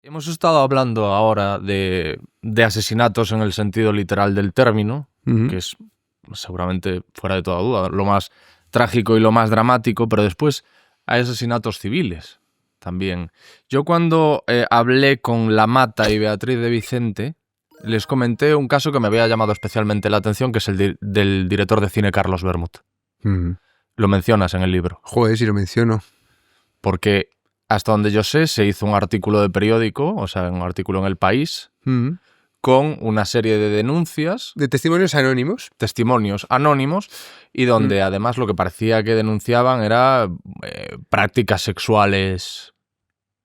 Hemos estado hablando ahora de asesinatos en el sentido literal del término, que es seguramente, fuera de toda duda, lo más trágico y lo más dramático, pero después hay asesinatos civiles también. Yo cuando hablé con La Mata y Beatriz de Vicente, les comenté un caso que me había llamado especialmente la atención, que es el del director de cine Carlos Bermúdez. Lo mencionas en el libro. Joder, si lo menciono. Porque hasta donde yo sé, se hizo un artículo de periódico, o sea, un artículo en El País, con una serie de denuncias. ¿De testimonios anónimos? Testimonios anónimos, y donde además lo que parecía que denunciaban era prácticas sexuales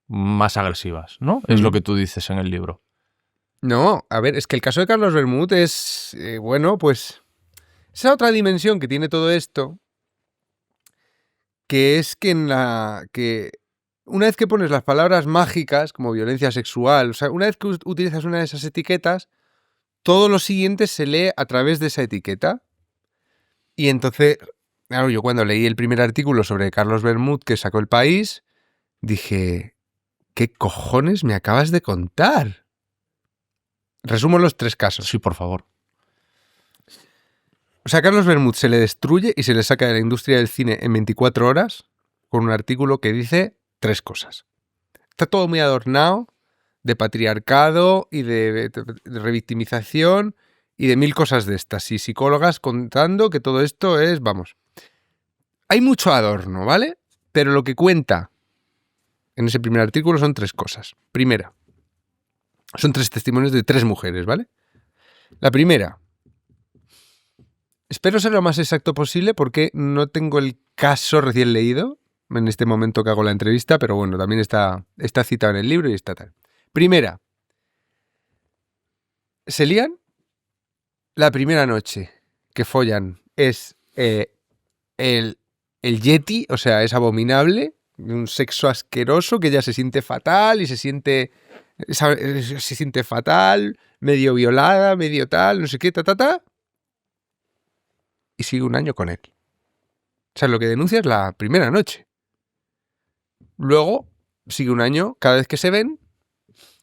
más agresivas, ¿no? Es lo que tú dices en el libro. No, a ver, es que el caso de Carlos Bermúdez es, bueno, pues esa otra dimensión que tiene todo esto, que es que una vez que pones las palabras mágicas, como violencia sexual, o sea, una vez que utilizas una de esas etiquetas, todo lo siguiente se lee a través de esa etiqueta. Y entonces, claro, yo cuando leí el primer artículo sobre Carlos Bermúdez que sacó El País, dije, ¿qué cojones me acabas de contar? Resumo los 3 casos. Sí, por favor. O sea, a Carlos Bermúdez se le destruye y se le saca de la industria del cine en 24 horas con un artículo que dice 3 cosas. Está todo muy adornado de patriarcado y de revictimización y de 1000 cosas de estas. Y psicólogas contando que todo esto es, vamos. Hay mucho adorno, ¿vale? Pero lo que cuenta en ese primer artículo son 3 cosas. Primera, son 3 testimonios de 3 mujeres, ¿vale? La primera, espero ser lo más exacto posible porque no tengo el caso recién leído en este momento que hago la entrevista, pero bueno, también está citado en el libro y está tal. Primera, se lían la primera noche que follan. Es el yeti, o sea, es abominable, un sexo asqueroso que ella se siente fatal y se siente fatal, medio violada, medio tal, no sé qué, y sigue un año con él. O sea, lo que denuncia es la primera noche. Luego sigue un año, cada vez que se ven,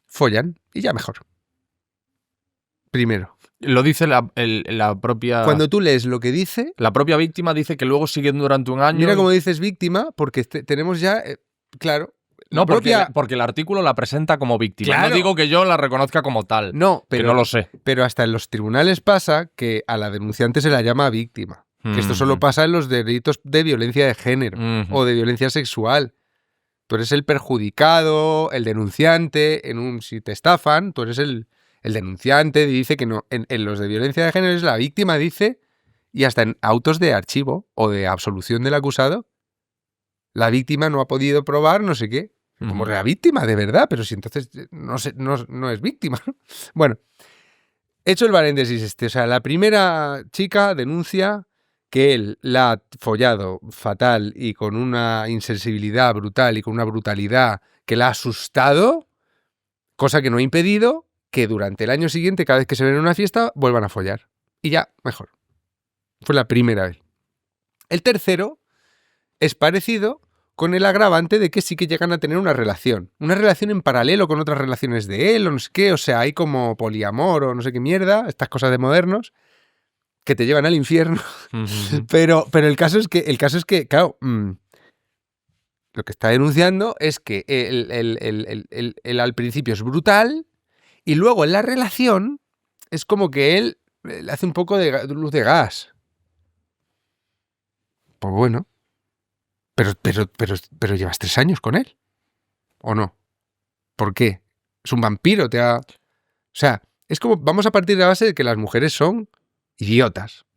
follan y ya mejor. Primero. Lo dice la propia... Cuando tú lees lo que dice... La propia víctima dice que luego siguen durante un año... Mira cómo dices víctima, porque tenemos ya... claro... No, propia... porque el artículo la presenta como víctima. Claro. No digo que yo la reconozca como tal. No, pero... Que no lo sé. Pero hasta en los tribunales pasa que a la denunciante se la llama víctima. Que esto solo pasa en los delitos de violencia de género o de violencia sexual. Tú eres el perjudicado, el denunciante, si te estafan, tú eres el denunciante, dice que no. En los de violencia de género es la víctima, dice, y hasta en autos de archivo o de absolución del acusado, la víctima no ha podido probar no sé qué. Como la víctima, de verdad, pero si entonces no es víctima. Bueno, hecho el paréntesis o sea, la primera chica denuncia que él la ha follado fatal y con una insensibilidad brutal y con una brutalidad que la ha asustado, cosa que no ha impedido que durante el año siguiente, cada vez que se ven en una fiesta, vuelvan a follar. Y ya, mejor. Fue la primera vez. El tercero es parecido con el agravante de que sí que llegan a tener una relación. Una relación en paralelo con otras relaciones de él o no sé qué. O sea, hay como poliamor o no sé qué mierda, estas cosas de modernos, que te llevan al infierno. Pero el caso es que, claro, lo que está denunciando es que él al principio es brutal y luego en la relación es como que él le hace un poco de luz de gas. Pues bueno. Pero llevas 3 años con él. ¿O no? ¿Por qué? Es un vampiro, O sea, es como, vamos a partir de la base de que las mujeres son idiotas.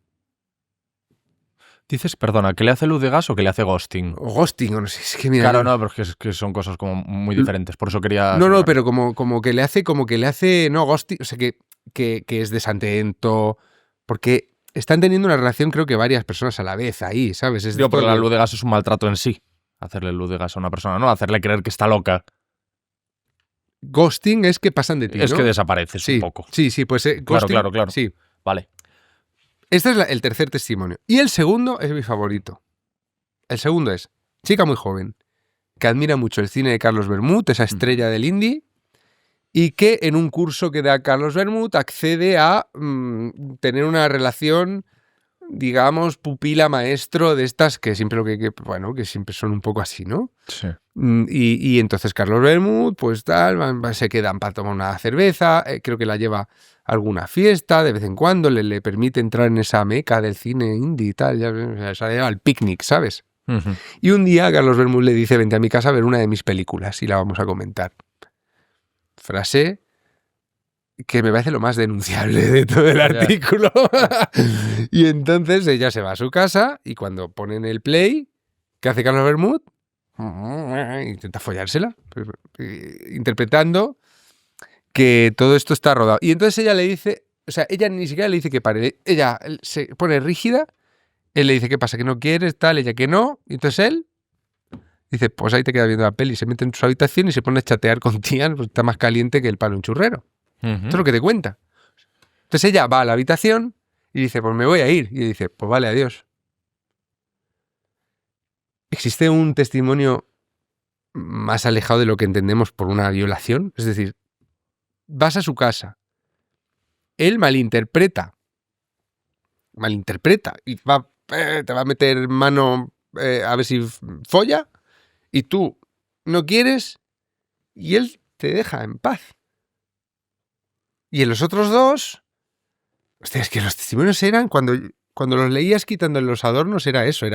Dices, perdona, ¿que le hace luz de gas o que le hace ghosting? O ghosting, o no sé, es que mira... Claro, no, pero es que son cosas como muy diferentes, por eso quería... No, pero como que le hace, no, ghosting, o sea, que es desatento, porque están teniendo una relación creo que varias personas a la vez ahí, ¿sabes? Porque la luz de gas es un maltrato en sí, hacerle luz de gas a una persona, no hacerle creer que está loca. Ghosting es que pasan de ti, Es ¿no? que desapareces un poco. Sí, pues ghosting... Claro. Sí. Vale. Este es el tercer testimonio. Y el segundo es mi favorito. El segundo es chica muy joven, que admira mucho el cine de Carlos Bermúdez, esa estrella del indie, y que en un curso que da Carlos Bermud accede a tener una relación, digamos, pupila-maestro de estas que siempre que siempre son un poco así, ¿no? Sí. Y entonces Carlos Bermud, pues tal, se quedan para tomar una cerveza, creo que la lleva a alguna fiesta, de vez en cuando le permite entrar en esa meca del cine indie y tal, ya se la lleva al picnic, ¿sabes? Uh-huh. Y un día Carlos Bermud le dice, vente a mi casa a ver una de mis películas y la vamos a comentar. Frase que me parece lo más denunciable de todo el artículo. Y entonces ella se va a su casa y cuando ponen el play, ¿qué hace Carlos Bermud? Intenta follársela, interpretando que todo esto está rodado. Y entonces ella le dice, o sea, ella ni siquiera le dice que pare, ella se pone rígida, él le dice, ¿qué pasa? ¿Que no quieres? Tal, ella que no. Y entonces él dice, pues ahí te queda viendo la peli. Se mete en su habitación y se pone a chatear con tías, pues está más caliente que el palo en churrero. Uh-huh. Esto es lo que te cuenta. Entonces ella va a la habitación y dice, pues me voy a ir. Y dice, pues vale, adiós. ¿Existe un testimonio más alejado de lo que entendemos por una violación? Es decir, vas a su casa, él malinterpreta y te va a meter mano a ver si folla y tú no quieres y él te deja en paz. Y en los otros dos, hostia, es que los testimonios eran, cuando los leías quitándole los adornos, era eso,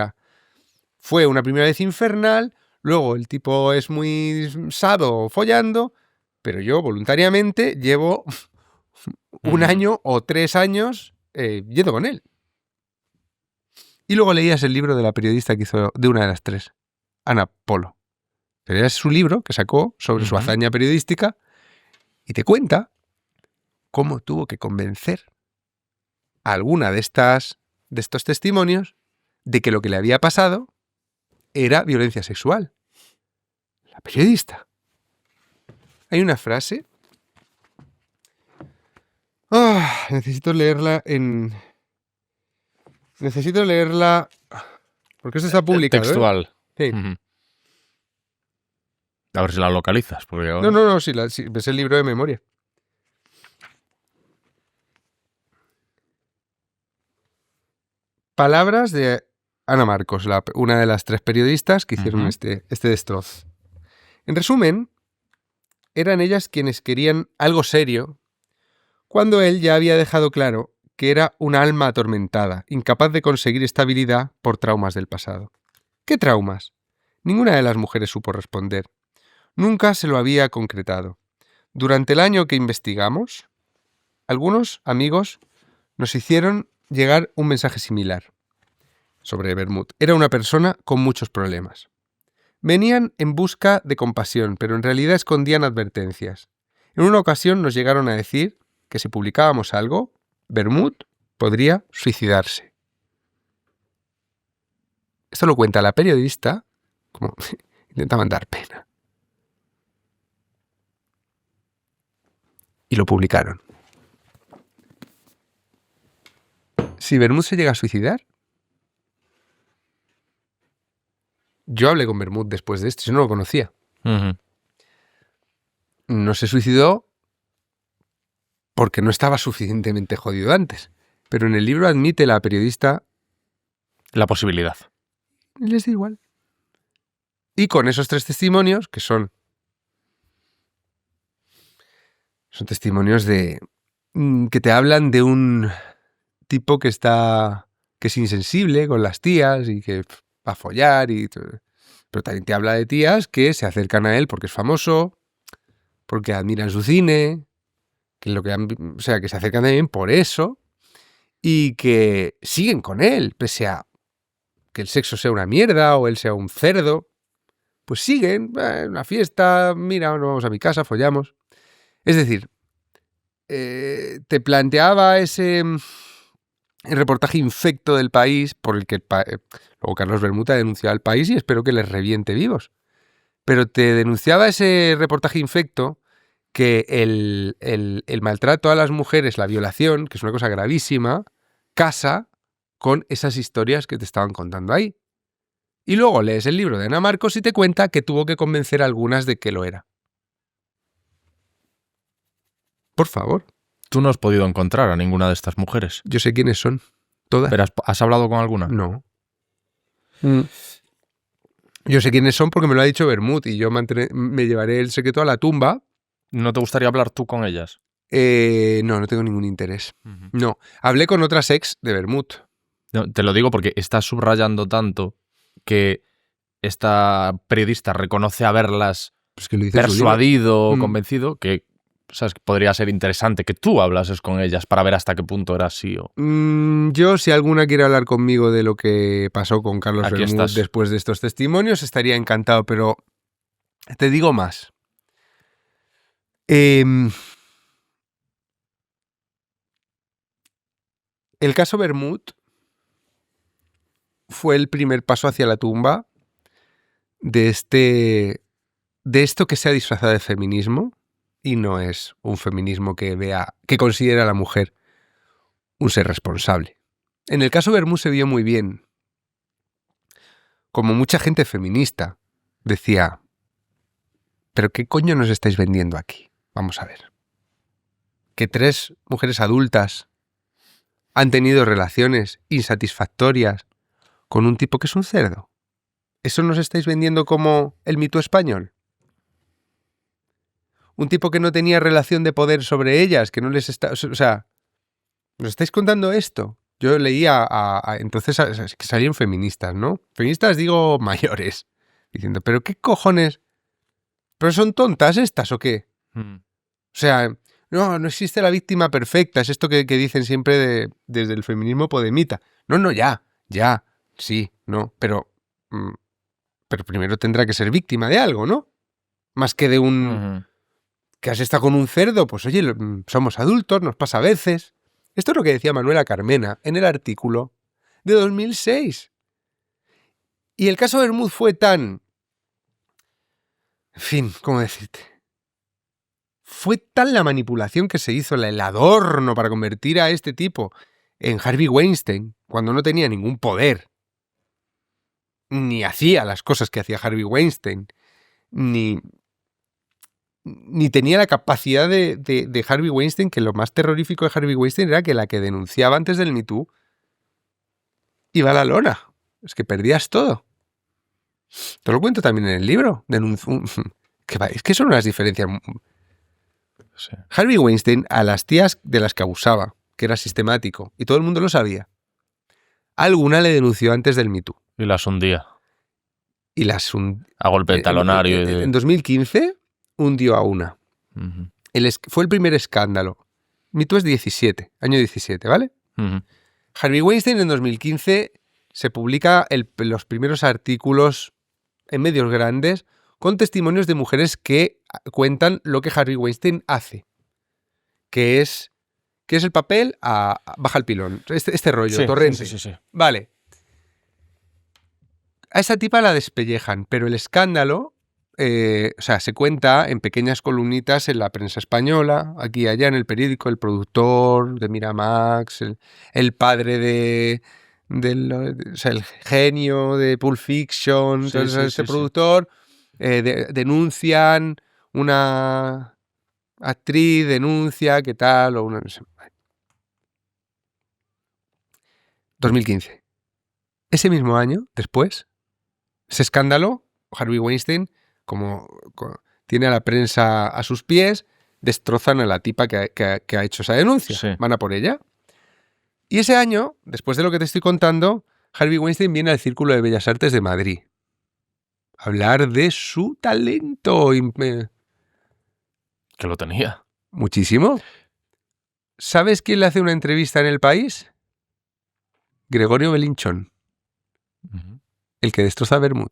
fue una primera vez infernal, luego el tipo es muy sado follando, pero yo voluntariamente llevo un año o 3 años yendo con él. Y luego leías el libro de la periodista que hizo de una de las tres, Ana Polo. Pero era su libro que sacó sobre su hazaña periodística y te cuenta cómo tuvo que convencer a alguna de estos testimonios de que lo que le había pasado era violencia sexual. La periodista. Hay una frase. Necesito leerla porque esto está publicado. Textual. Sí. Uh-huh. A ver si la localizas. Porque ahora... No, si ves el libro de memoria. Palabras de Ana Marcos, una de las 3 periodistas que hicieron este destrozo. En resumen, eran ellas quienes querían algo serio, cuando él ya había dejado claro que era una alma atormentada, incapaz de conseguir estabilidad por traumas del pasado. ¿Qué traumas? Ninguna de las mujeres supo responder. Nunca se lo había concretado. Durante el año que investigamos, algunos amigos nos hicieron llegar un mensaje similar sobre Bermud. Era una persona con muchos problemas. Venían en busca de compasión, pero en realidad escondían advertencias. En una ocasión nos llegaron a decir que si publicábamos algo, Bermud podría suicidarse. Esto lo cuenta la periodista, como intentaban dar pena. Y lo publicaron. Si Bermud se llega a suicidar, yo hablé con Bermud después de esto, yo no lo conocía. Uh-huh. No se suicidó porque no estaba suficientemente jodido antes. Pero en el libro admite la periodista la posibilidad. Les da igual. Y con esos 3 testimonios, que son testimonios que te hablan de un tipo que es insensible con las tías y que va a follar pero también te habla de tías que se acercan a él porque es famoso, porque admiran su cine, que se acercan también por eso y que siguen con él, pese a que el sexo sea una mierda o él sea un cerdo, pues siguen, una fiesta, mira, nos vamos a mi casa, follamos. Es decir, te planteaba ese reportaje infecto del País por el que luego Carlos Bermud ha denunciado al País y espero que les reviente vivos. Pero te denunciaba ese reportaje infecto que el maltrato a las mujeres, la violación, que es una cosa gravísima, casa con esas historias que te estaban contando ahí. Y luego lees el libro de Ana Marcos y te cuenta que tuvo que convencer a algunas de que lo era. Por favor. Tú no has podido encontrar a ninguna de estas mujeres. Yo sé quiénes son. Todas. ¿Pero has hablado con alguna? No. Yo sé quiénes son porque me lo ha dicho Bermud y yo me llevaré el secreto a la tumba. ¿No te gustaría hablar tú con ellas? No tengo ningún interés. No. Hablé con otras ex de Bermud. No, te lo digo porque estás subrayando tanto que esta periodista reconoce haberlas Pues que lo dice persuadido o convencido, que sabes que podría ser interesante que tú hablases con ellas para ver hasta qué punto era así. Yo, si alguna quiere hablar conmigo de lo que pasó con Carlos Aquí Bermud estás. después de estos testimonios, estaría encantado, pero te digo más. El caso Bermud fue el primer paso hacia la tumba de esto que se ha disfrazado de feminismo y no es un feminismo que considera a la mujer un ser responsable. En el caso Bermud se vio muy bien. Como mucha gente feminista decía, ¿pero qué coño nos estáis vendiendo aquí? Vamos a ver. Que 3 mujeres adultas han tenido relaciones insatisfactorias con un tipo que es un cerdo. ¿Eso nos estáis vendiendo como el mito español? Un tipo que no tenía relación de poder sobre ellas, que no les está... O sea, ¿nos estáis contando esto? Yo leía entonces que salieron feministas, ¿no? Feministas digo mayores, diciendo, ¿pero qué cojones? ¿Pero son tontas estas o qué? O sea, no existe la víctima perfecta, es esto que dicen siempre desde el feminismo podemita. No, ya, sí, no, pero primero tendrá que ser víctima de algo, ¿no? Más que de un... que has estado con un cerdo, pues oye, somos adultos, nos pasa a veces. Esto es lo que decía Manuela Carmena en el artículo de 2006. Y el caso Bermud fue tan... En fin, ¿cómo decirte? Fue tan la manipulación que se hizo, el adorno para convertir a este tipo en Harvey Weinstein, cuando no tenía ningún poder. Ni hacía las cosas que hacía Harvey Weinstein. Ni tenía la capacidad de Harvey Weinstein, que lo más terrorífico de Harvey Weinstein era que la que denunciaba antes del Me Too iba a la lona. Es que perdías todo. Te lo cuento también en el libro. Es que son unas diferencias. Sí. Harvey Weinstein a las tías de las que abusaba, que era sistemático, y todo el mundo lo sabía. Alguna le denunció antes del Me Too. Y las hundía. A golpe de talonario. En 2015... hundió a una. Fue el primer escándalo. Me Too es 17, año 17, ¿vale? Harvey Weinstein en 2015 se publica los primeros artículos en medios grandes con testimonios de mujeres que cuentan lo que Harvey Weinstein hace. Que es el papel baja el pilón. Este rollo, sí, torrente. Sí. Vale. A esa tipa la despellejan, pero el escándalo... se cuenta en pequeñas columnitas en la prensa española, aquí y allá en el periódico, el productor de Miramax, el padre el genio de Pulp Fiction, productor, denuncian, una actriz denuncia, ¿qué tal? 2015. Ese mismo año, después, ese escándalo, Harvey Weinstein, como tiene a la prensa a sus pies, destrozan a la tipa que ha hecho esa denuncia. Sí. Van a por ella. Y ese año, después de lo que te estoy contando, Harvey Weinstein viene al Círculo de Bellas Artes de Madrid a hablar de su talento. Que lo tenía. Muchísimo. ¿Sabes quién le hace una entrevista en El País? Gregorio Belinchón. El que destroza a Bermud.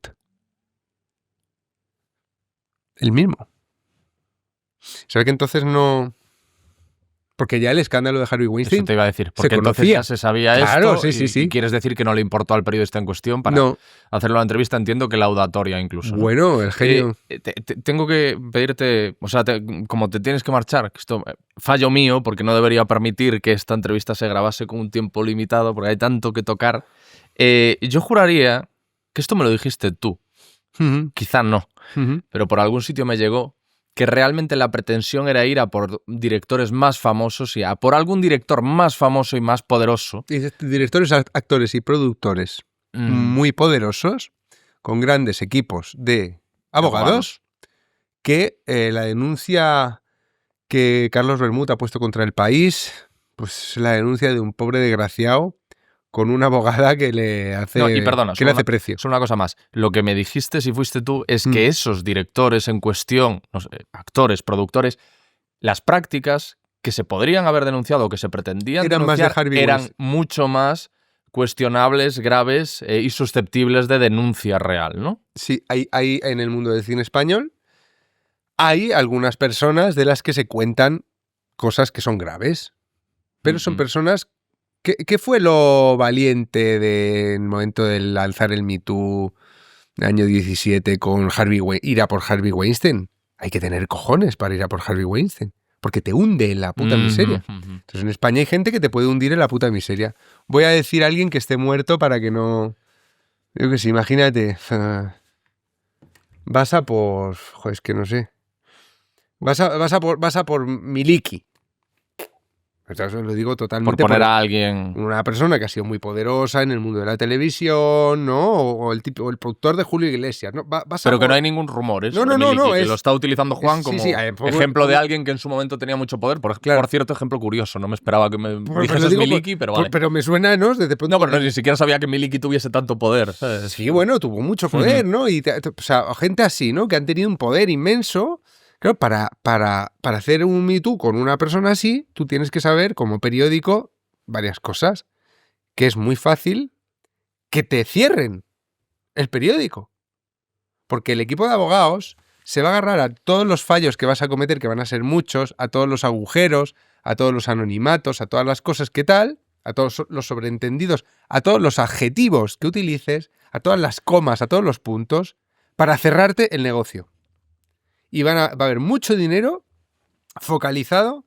El mismo. ¿Sabe que entonces no...? Porque ya el escándalo de Harvey Weinstein... Eso te iba a decir, porque entonces ya se sabía claro, esto sí. y quieres decir que no le importó al periodista en cuestión para hacerle la entrevista, entiendo que laudatoria incluso. Bueno, el genio... tengo que pedirte, o sea, como te tienes que marchar, que esto fallo mío, porque no debería permitir que esta entrevista se grabase con un tiempo limitado, porque hay tanto que tocar. Yo juraría que esto me lo dijiste tú. Quizá no, pero por algún sitio me llegó que realmente la pretensión era ir a por directores más famosos y a por algún director más famoso y más poderoso. Y directores, actores y productores muy poderosos, con grandes equipos de abogados, que la denuncia que Carlos Bermud ha puesto contra el país, pues la denuncia de un pobre desgraciado con una abogada que le hace, que le hace precio. Solo una cosa más. Lo que me dijiste, si fuiste tú, es que esos directores en cuestión, no sé, actores, productores, las prácticas que se podrían haber denunciado o que se pretendían denunciar eran mucho más cuestionables, graves y susceptibles de denuncia real, ¿no? Sí, hay en el mundo del cine español hay algunas personas de las que se cuentan cosas que son graves, pero son personas... ¿Qué fue lo valiente del momento del alzar el Me Too del año 17 con ir a por Harvey Weinstein? Hay que tener cojones para ir a por Harvey Weinstein, porque te hunde en la puta miseria. Entonces en España hay gente que te puede hundir en la puta miseria. Voy a decir a alguien que esté muerto para que no... Yo que sé, imagínate. Vas a por... Joder, es que no sé. Vas a por Miliki. Eso lo digo totalmente. Por poner a alguien... Una persona que ha sido muy poderosa en el mundo de la televisión, ¿no? O el productor de Julio Iglesias, ¿no? Pero que no hay ningún rumor, ¿eh? No. Que lo está utilizando Juan como ejemplo de alguien que en su momento tenía mucho poder. Por cierto, ejemplo curioso. No me esperaba que me dijeses Miliki, pero vale. Pero me suena, ¿no? No, pero ni siquiera sabía que Miliki tuviese tanto poder, ¿sabes? Sí, bueno, tuvo mucho poder, ¿no? Y, o sea, gente así, ¿no? Que han tenido un poder inmenso. Claro, para hacer un Me Too con una persona así, tú tienes que saber, como periódico, varias cosas. Que es muy fácil que te cierren el periódico. Porque el equipo de abogados se va a agarrar a todos los fallos que vas a cometer, que van a ser muchos, a todos los agujeros, a todos los anonimatos, a todas las cosas que tal, a todos los sobreentendidos, a todos los adjetivos que utilices, a todas las comas, a todos los puntos, para cerrarte el negocio. Y va a haber mucho dinero focalizado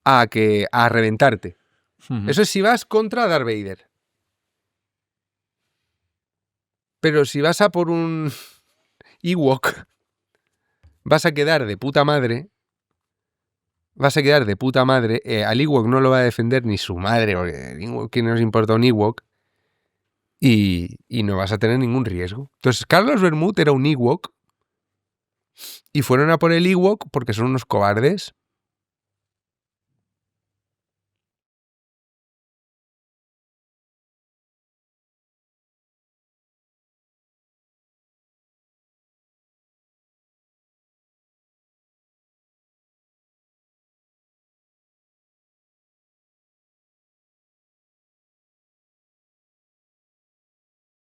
a reventarte. Eso es si vas contra Darth Vader. Pero si vas a por un Ewok, vas a quedar de puta madre. Al Ewok no lo va a defender ni su madre, porque ¿quién nos importa un Ewok? Y no vas a tener ningún riesgo. Entonces, Carlos Bermud era un Ewok. Y fueron a por el Ewok porque son unos cobardes.